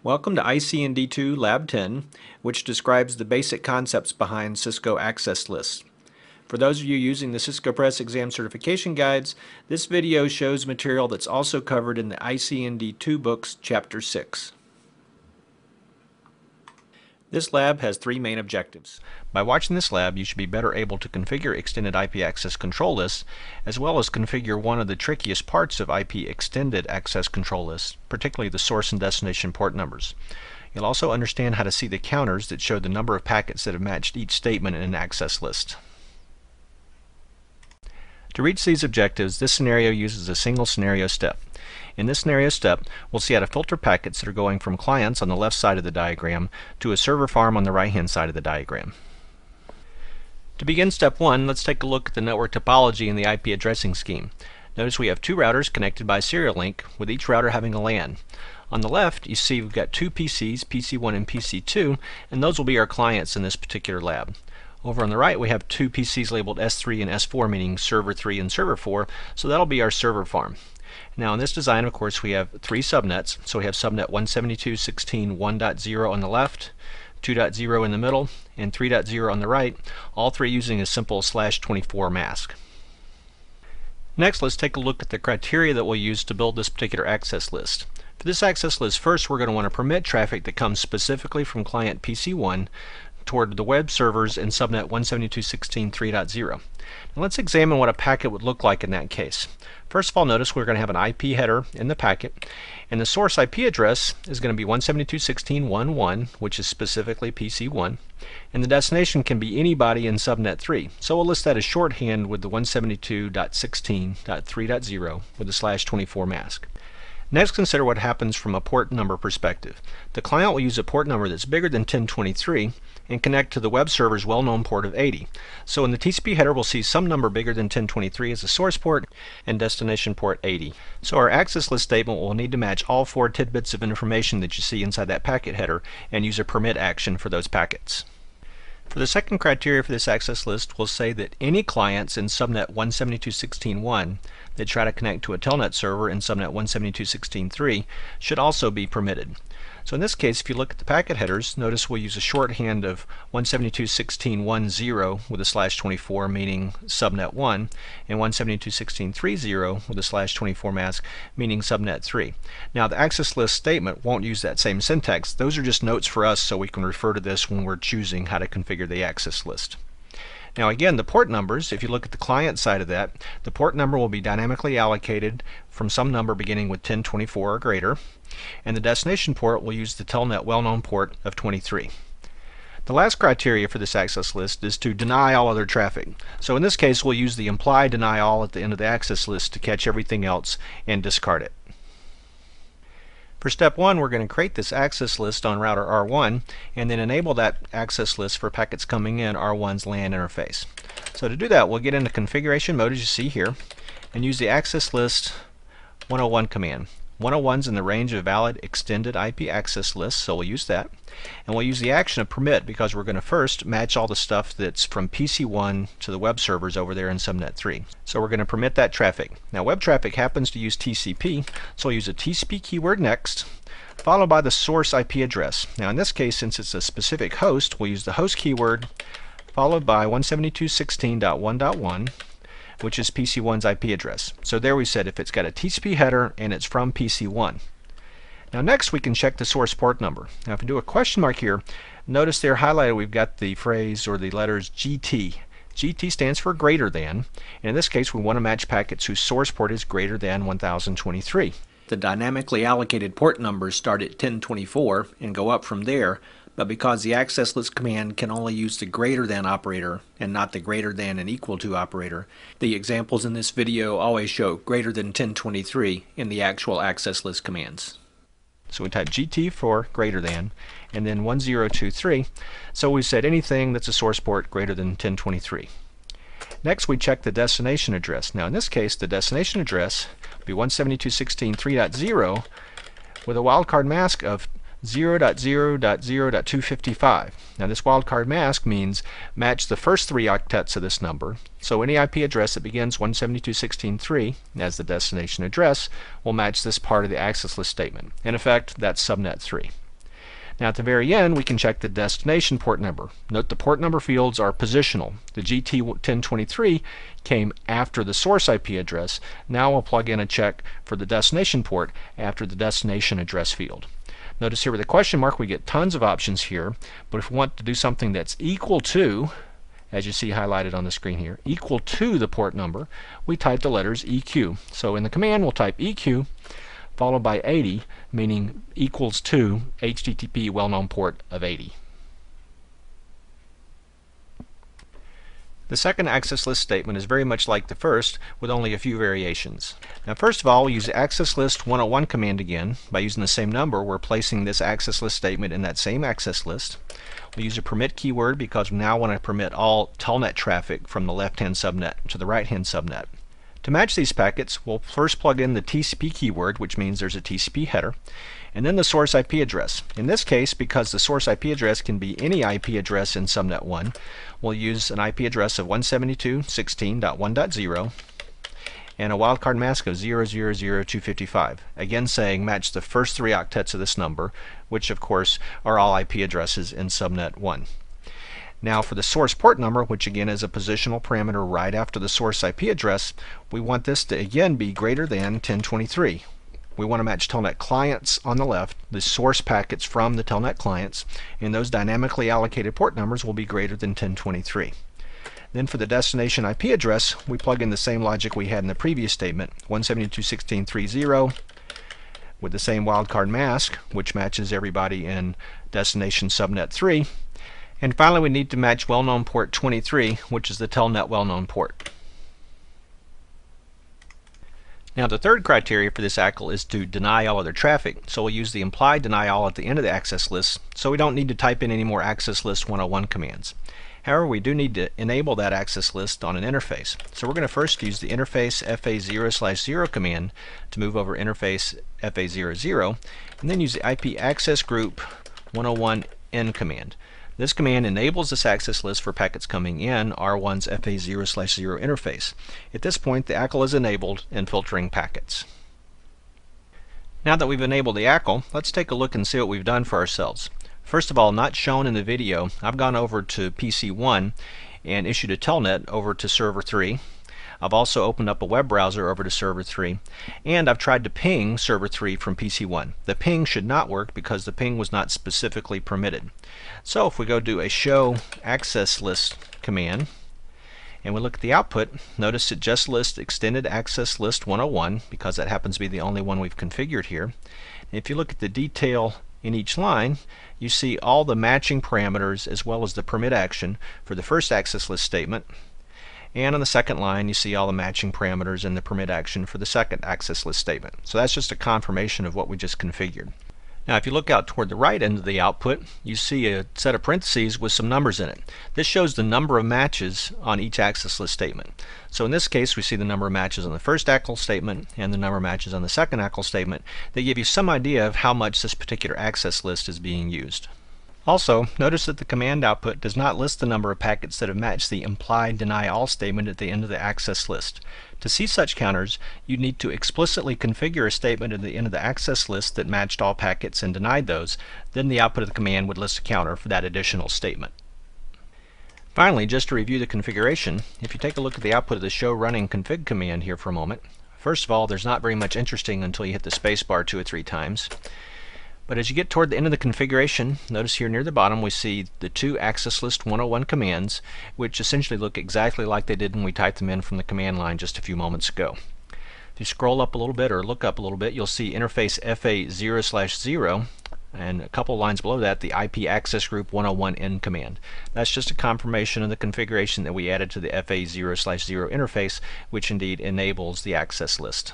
Welcome to ICND2 Lab 10, which describes the basic concepts behind Cisco access lists. For those of you using the Cisco Press exam certification guides, this video shows material that's also covered in the ICND2 books, Chapter 6. This lab has three main objectives. By watching this lab, you should be better able to configure extended IP access control lists, as well as configure one of the trickiest parts of IP extended access control lists, particularly the source and destination port numbers. You'll also understand how to see the counters that show the number of packets that have matched each statement in an access list. To reach these objectives, this scenario uses a single scenario step. In this scenario step, we'll see how to filter packets that are going from clients on the left side of the diagram to a server farm on the right-hand side of the diagram. To begin step 1, let's take a look at the network topology in the IP addressing scheme. Notice we have two routers connected by serial link, with each router having a LAN. On the left, you see we've got two PCs, PC1 and PC2, and those will be our clients in this particular lab. Over on the right, we have two PCs labeled S3 and S4, meaning server 3 and server 4, so that'll be our server farm. Now in this design, of course, we have three subnets. So we have subnet 172.16.1.0 on the left, 2.0 in the middle, and 3.0 on the right, all three using a simple /24 mask. Next, let's take a look at the criteria that we'll use to build this particular access list. For this access list, first we're going to want to permit traffic that comes specifically from client PC1 toward the web servers in subnet 172.16.3.0. Now let's examine what a packet would look like in that case. First of all, notice we're going to have an IP header in the packet, and the source IP address is going to be 172.16.1.1, which is specifically PC1, and the destination can be anybody in subnet 3. So we'll list that as shorthand with the 172.16.3.0 with a /24 mask. Next, consider what happens from a port number perspective. The client will use a port number that's bigger than 1023 and connect to the web server's well-known port of 80. So in the TCP header, we'll see some number bigger than 1023 as a source port and destination port 80. So our access list statement will need to match all four tidbits of information that you see inside that packet header and use a permit action for those packets. For the second criteria for this access list, we'll say that any clients in subnet 172.16.1 that try to connect to a telnet server in subnet 172.16.3 should also be permitted. So in this case, if you look at the packet headers, notice we'll use a shorthand of 172.16.1.0 with a /24, meaning subnet 1, and 172.16.3.0 with a /24 mask, meaning subnet 3. Now the access list statement won't use that same syntax. Those are just notes for us so we can refer to this when we're choosing how to configure the access list. Now again, the port numbers, if you look at the client side of that, the port number will be dynamically allocated from some number beginning with 1024 or greater, and the destination port will use the telnet well-known port of 23. The last criteria for this access list is to deny all other traffic. So in this case, we'll use the implied deny all at the end of the access list to catch everything else and discard it. For step 1, we're going to create this access list on router R1 and then enable that access list for packets coming in R1's LAN interface. So to do that, we'll get into configuration mode as you see here and use the access list 101 command. 101's in the range of valid extended IP access lists, so we'll use that. And we'll use the action of permit because we're going to first match all the stuff that's from PC1 to the web servers over there in subnet 3. So we're going to permit that traffic. Now web traffic happens to use TCP, so we'll use a TCP keyword next, followed by the source IP address. Now in this case, since it's a specific host, we'll use the host keyword followed by 172.16.1.1, which is PC1's IP address. So there we said if it's got a TCP header and it's from PC1. Now next we can check the source port number. Now if we do a question mark here, notice there highlighted we've got the phrase or the letters GT. GT stands for greater than, and in this case we want to match packets whose source port is greater than 1023. The dynamically allocated port numbers start at 1024 and go up from there, but because the access list command can only use the greater than operator and not the greater than and equal to operator, the examples in this video always show greater than 1023 in the actual access list commands. So we type GT for greater than and then 1023. So we said anything that's a source port greater than 1023. Next we check the destination address. Now in this case the destination address will be 172.16.3.0 with a wildcard mask of 0.0.0.255. Now this wildcard mask means match the first three octets of this number. So any IP address that begins 172.16.3 as the destination address will match this part of the access list statement. In effect, that's subnet 3. Now at the very end, we can check the destination port number. Note the port number fields are positional. The GT1023 came after the source IP address. Now we'll plug in a check for the destination port after the destination address field. Notice here with the question mark we get tons of options here, but if we want to do something that's equal to, as you see highlighted on the screen here, equal to the port number, we type the letters EQ. So in the command we'll type EQ followed by 80, meaning equals to HTTP well-known port of 80. The second access list statement is very much like the first, with only a few variations. Now first of all, we'll use the access list 101 command again. By using the same number, we're placing this access list statement in that same access list. We'll use a permit keyword because we now want to permit all telnet traffic from the left-hand subnet to the right-hand subnet. To match these packets, we'll first plug in the TCP keyword, which means there's a TCP header, and then the source IP address. In this case, because the source IP address can be any IP address in subnet 1, we'll use an IP address of 172.16.1.0 and a wildcard mask of 000255, again saying match the first 3 octets of this number, which of course are all IP addresses in subnet 1. Now for the source port number, which again is a positional parameter right after the source IP address, we want this to again be greater than 1023. We want to match telnet clients on the left, the source packets from the telnet clients, and those dynamically allocated port numbers will be greater than 1023. Then for the destination IP address, we plug in the same logic we had in the previous statement, 172.16.3.0, with the same wildcard mask, which matches everybody in destination subnet 3. And finally, we need to match well-known port 23, which is the telnet well-known port. Now the third criteria for this ACL is to deny all other traffic, so we'll use the implied deny all at the end of the access list, so we don't need to type in any more access list 101 commands. However, we do need to enable that access list on an interface. So we're going to first use the interface FA0/0 command to move over interface FA00, and then use the IP access group 101N command. This command enables this access list for packets coming in R1's FA0/0 interface. At this point, the ACL is enabled and filtering packets. Now that we've enabled the ACL, let's take a look and see what we've done for ourselves. First of all, not shown in the video, I've gone over to PC1 and issued a telnet over to server 3. I've also opened up a web browser over to server 3, and I've tried to ping server 3 from PC1. The ping should not work because the ping was not specifically permitted. So if we go do a show access list command and we look at the output, notice it just lists extended access list 101 because that happens to be the only one we've configured here. And if you look at the detail in each line, you see all the matching parameters as well as the permit action for the first access list statement. And on the second line, you see all the matching parameters and the permit action for the second access list statement. So that's just a confirmation of what we just configured. Now if you look out toward the right end of the output, you see a set of parentheses with some numbers in it. This shows the number of matches on each access list statement. So in this case, we see the number of matches on the first ACL statement and the number of matches on the second ACL statement. They give you some idea of how much this particular access list is being used. Also, notice that the command output does not list the number of packets that have matched the implied deny all statement at the end of the access list. To see such counters, you need to explicitly configure a statement at the end of the access list that matched all packets and denied those. Then the output of the command would list a counter for that additional statement. Finally, just to review the configuration, if you take a look at the output of the show running config command here for a moment, first of all, there's not very much interesting until you hit the space bar 2 or 3 times. But as you get toward the end of the configuration, notice here near the bottom we see the 2 access list 101 commands, which essentially look exactly like they did when we typed them in from the command line just a few moments ago. If you scroll up a little bit or look up a little bit, you'll see interface FA0/0, and a couple lines below that the IP access group 101N command. That's just a confirmation of the configuration that we added to the FA0/0 interface, which indeed enables the access list.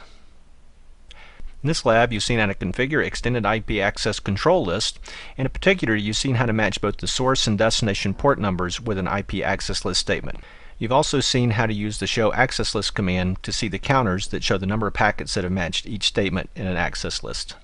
In this lab, you've seen how to configure extended IP access control list, and in particular, you've seen how to match both the source and destination port numbers with an IP access list statement. You've also seen how to use the show access list command to see the counters that show the number of packets that have matched each statement in an access list.